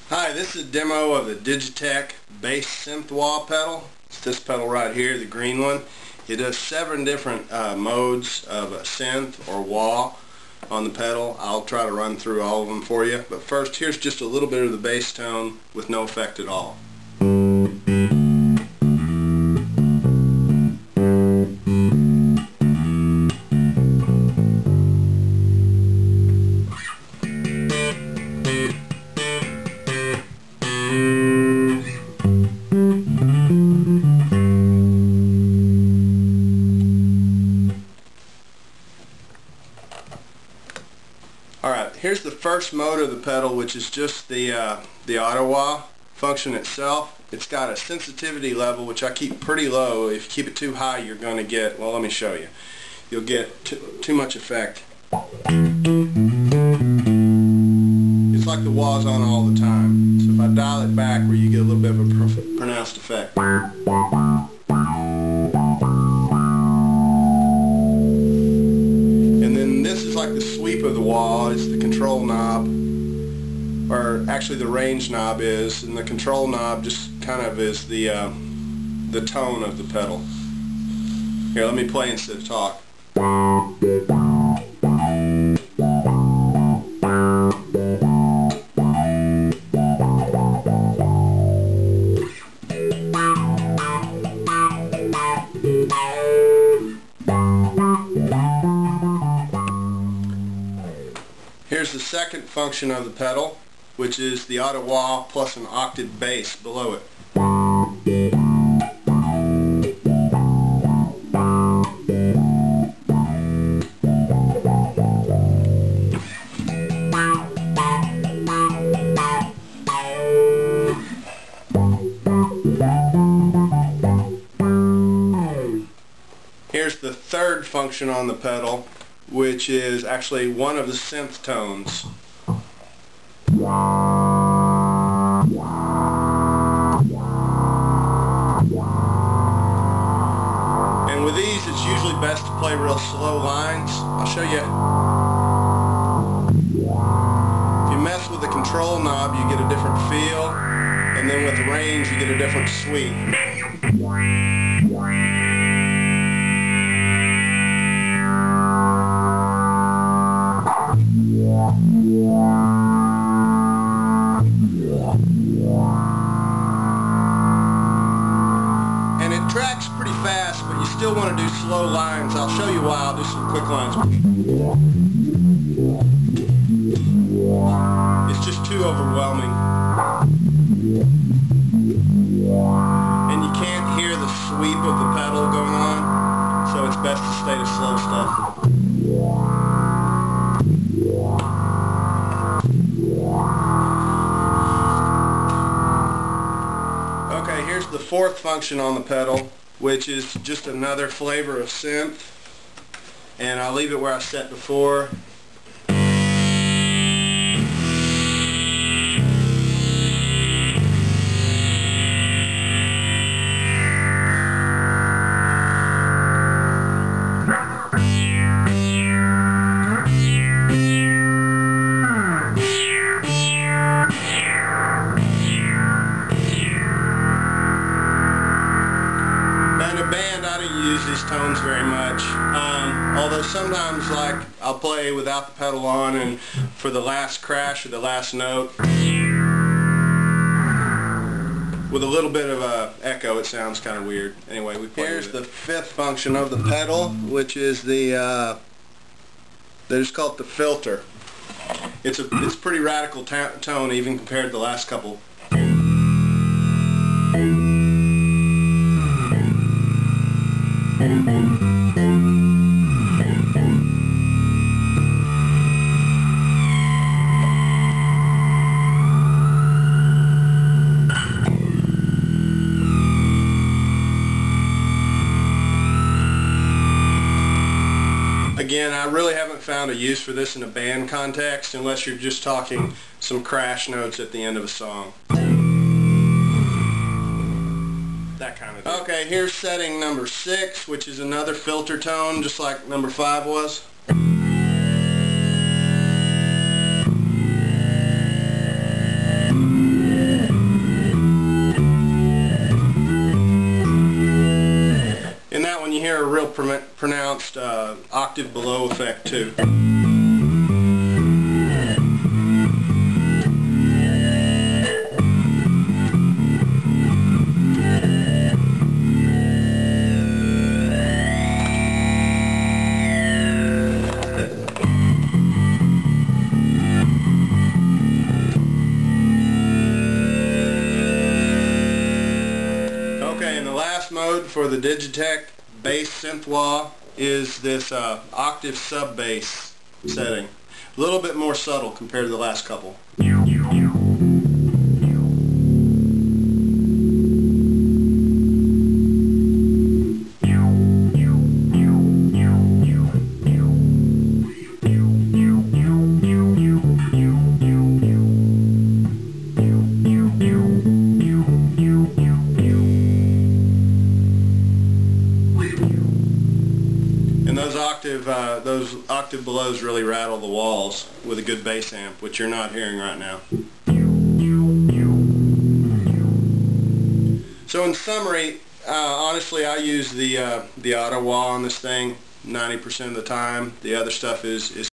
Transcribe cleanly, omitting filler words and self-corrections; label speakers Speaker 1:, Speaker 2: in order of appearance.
Speaker 1: Hi, this is a demo of the Digitech Bass Synth Wah pedal. It's this pedal right here, the green one. It does 7 different modes of a synth or wah on the pedal. I'll try to run through all of them for you. But first, here's just a little bit of the bass tone with no effect at all. Alright, here's the first mode of the pedal, which is just the auto wah function itself. It's got a sensitivity level which I keep pretty low. If you keep it too high, you're going to get, well, let me show you. You'll get too much effect. It's like the wah's on all the time. So if I dial it back where you get a little bit of a pronounced effect. Like the sweep of the wah is the control knob, or actually the range knob is, and the control knob just kind of is the tone of the pedal. Here, let me play instead of talk. Here's the second function of the pedal, which is the auto wah plus an octave bass below it. Here's the third function on the pedal, which is actually one of the synth tones. And with these, it's usually best to play real slow lines. I'll show you. If you mess with the control knob, you get a different feel, and then with range, you get a different sweep. And it tracks pretty fast, but you still want to do slow lines. I'll show you why. I'll do some quick lines. It's just too overwhelming. And you can't hear the sweep of the pedal going on, so it's best to stay to slow stuff. Okay, here's the fourth function on the pedal, which is just another flavor of synth, and I'll leave it where I set before. Use these tones very much, although sometimes, like, I'll play without the pedal on, and for the last crash or the last note with a little bit of a echo, it sounds kind of weird. Anyway, we play. Here's the fifth function of the pedal, which is the they just call it the filter. It's pretty radical tone even compared to the last couple. Again, I really haven't found a use for this in a band context unless you're just talking some crash notes at the end of a song. That kind of thing. Okay, here's setting number 6, which is another filter tone, just like number 5 was. pronounced octave below effect too. Okay, and the last mode for the Digitech Bass Synth Wah is this octave sub-bass setting. A little bit more subtle compared to the last couple. And those octave belows really rattle the walls with a good bass amp, which you're not hearing right now. So in summary, honestly, I use the auto wah on this thing 90% of the time. The other stuff is